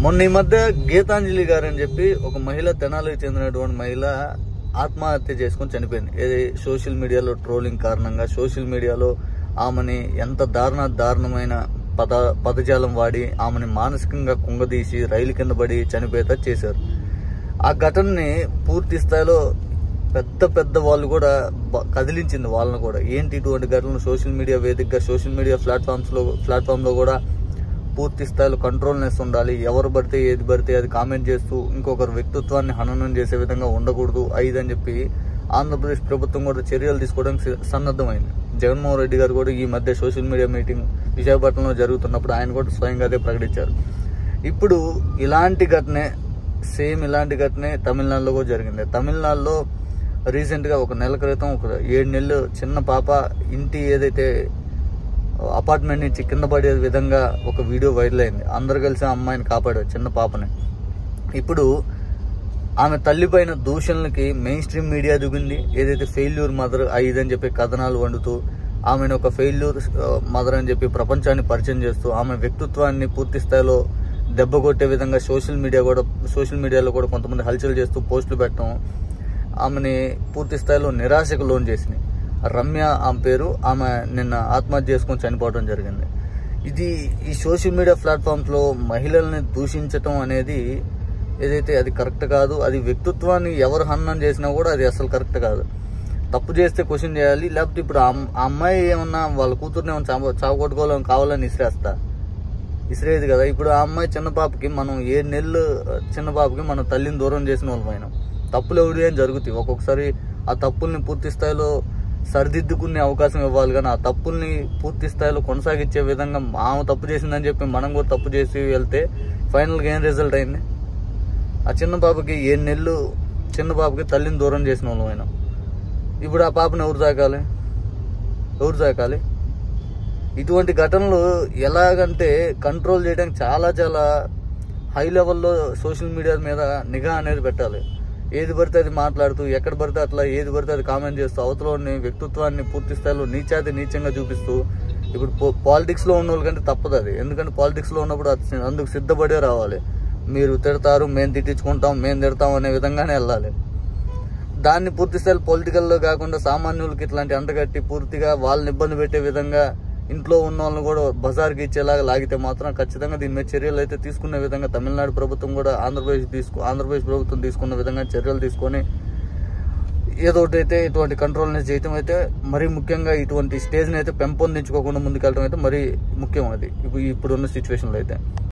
మొన్న ఈ మధ్య గీతాంజలి గారు అని చెప్పి ఒక మహిళ, తెనాలికి చెందినటువంటి మహిళ ఆత్మహత్య చేసుకుని చనిపోయింది. ఇది సోషల్ మీడియాలో ట్రోలింగ్ కారణంగా సోషల్ మీడియాలో ఆమెని ఎంత దారుణమైన పదజాలం వాడి ఆమెని మానసికంగా కుంగదీసి రైలు కింద పడి చనిపోయేలా చేశారు. ఆ ఘటనని పూర్తి స్థాయిలో పెద్ద వాళ్ళు కూడా కదిలించింది వాళ్ళని కూడా. ఏంటి ఇటువంటి ఘటనలు సోషల్ మీడియా వేదికగా సోషల్ మీడియా ప్లాట్ఫామ్లో కూడా పూర్తి స్థాయిలో కంట్రోల్నెస్ ఉండాలి. ఎవరు పడితే ఏది పడితే అది కామెంట్ చేస్తూ ఇంకొకరు వ్యక్తిత్వాన్ని హననం చేసే విధంగా ఉండకూడదు అని చెప్పి ఆంధ్రప్రదేశ్ ప్రభుత్వం కూడా చర్యలు తీసుకోవడానికి సన్నద్ధమైంది. జగన్మోహన్ రెడ్డి గారు కూడా ఈ మధ్య సోషల్ మీడియా మీటింగ్ విశాఖపట్నంలో జరుగుతున్నప్పుడు ఆయన కూడా స్వయంగా అదే ప్రకటించారు. ఇప్పుడు ఇలాంటి ఘటనే తమిళనాడులో కూడా జరిగింది. తమిళనాడులో రీసెంట్గా ఒక నెల క్రితం ఒక 7 నెలలు చిన్న పాప ఇంటి ఏదైతే అపార్ట్మెంట్ నుంచి కింద పడే విధంగా ఒక వీడియో వైరల్ అయింది. అందరు కలిసి ఆ అమ్మాయిని కాపాడారు, చిన్న పాపని. ఇప్పుడు ఆమె తల్లి పైన దూషణలకి మెయిన్ స్ట్రీమ్ మీడియా దిగింది. ఏదైతే ఫెయిల్యూర్ మదర్ అని చెప్పి కథనాలు వండుతూ ఆమెను ఒక ఫెయిల్యూర్ మదర్ అని చెప్పి ప్రపంచాన్ని పరిచయం చేస్తూ ఆమె వ్యక్తిత్వాన్ని పూర్తి స్థాయిలో దెబ్బ కొట్టే విధంగా సోషల్ మీడియాలో కూడా కొంతమంది హల్చల్ చేస్తూ పోస్టులు పెట్టడం ఆమెని పూర్తి స్థాయిలో నిరాశకు లోన్ చేసినాయి. రమ్య ఆమె పేరు. ఆమె నిన్న ఆత్మహత్య చేసుకొని చనిపోవడం జరిగింది. ఇది ఈ సోషల్ మీడియా ప్లాట్ఫామ్స్లో మహిళల్ని దూషించటం అనేది ఏదైతే అది కరెక్ట్ కాదు. అది వ్యక్తిత్వాన్ని ఎవరు హననం చేసినా కూడా అది అసలు కరెక్ట్ కాదు. తప్పు చేస్తే క్వశ్చన్ చేయాలి. లేకపోతే ఇప్పుడు ఆ అమ్మాయి ఏమన్నా వాళ్ళ కూతుర్ని ఏమన్నా చావగొట్టుకోవాలని కావాలని ఇసిరేది కదా. ఇప్పుడు ఆ అమ్మాయి చిన్న పాపకి మనం 7 నెలలు చిన్న పాపకి మన తల్లిని దూరం చేసిన వాళ్ళమైనా తప్పులు ఎవరి అని జరుగుతాయి. ఒక్కొక్కసారి ఆ తప్పుల్ని పూర్తి స్థాయిలో సరిదిద్దుకునే అవకాశం ఇవ్వాలి. కానీ ఆ తప్పుల్ని పూర్తి స్థాయిలో కొనసాగించే విధంగా ఆమె తప్పు చేసిందని చెప్పి మనం కూడా తప్పు చేసి వెళ్తే ఫైనల్గా ఏం రిజల్ట్ అయింది? ఆ చిన్న పాపకి 7 నెలలు చిన్న పాపకి తల్లిని దూరం చేసిన వాళ్ళమైనా ఇప్పుడు ఆ పాపను ఎవరు తాకాలి? ఇటువంటి ఘటనలు ఎలాగంటే కంట్రోల్ చేయడానికి చాలా హై లెవెల్లో సోషల్ మీడియా మీద నిఘా అనేది పెట్టాలి. ఏది పడితే అది మాట్లాడుతూ ఎక్కడ పడితే అట్లా ఏది పడితే అది కామెంట్ చేస్తూ అవతలని వ్యక్తిత్వాన్ని పూర్తి స్థాయిలో నీచంగా చూపిస్తూ ఇప్పుడు పాలిటిక్స్లో ఉన్న వాళ్ళకంటే తప్పదు అది. ఎందుకంటే పాలిటిక్స్లో ఉన్నప్పుడు అందుకు సిద్ధపడే రావాలి. మీరు తిడతారు, మేము తిట్టించుకుంటాం, మేము తిడతాం అనే విధంగానే వెళ్ళాలి. దాన్ని పూర్తి స్థాయిలో పొలిటికల్లో కాకుండా సామాన్యులకి ఇట్లాంటి అంటగట్టి పూర్తిగా వాళ్ళని ఇబ్బంది పెట్టే విధంగా ఇంట్లో ఉన్న వాళ్ళని కూడా బజార్కి ఇచ్చేలాగా లాగితే మాత్రం ఖచ్చితంగా దీని మీద చర్యలు అయితే తీసుకునే విధంగా తమిళనాడు ప్రభుత్వం కూడా ఆంధ్రప్రదేశ్ ప్రభుత్వం తీసుకున్న విధంగా చర్యలు తీసుకొని ఏదోటైతే ఇటువంటి కంట్రోల్ని చేయటం అయితే మరీ ముఖ్యంగా ఇటువంటి స్టేజ్ని అయితే పెంపొందించుకోకుండా ముందుకెళ్ళడం అయితే మరీ ముఖ్యం. అది ఇప్పుడున్న సిచ్యువేషన్లో అయితే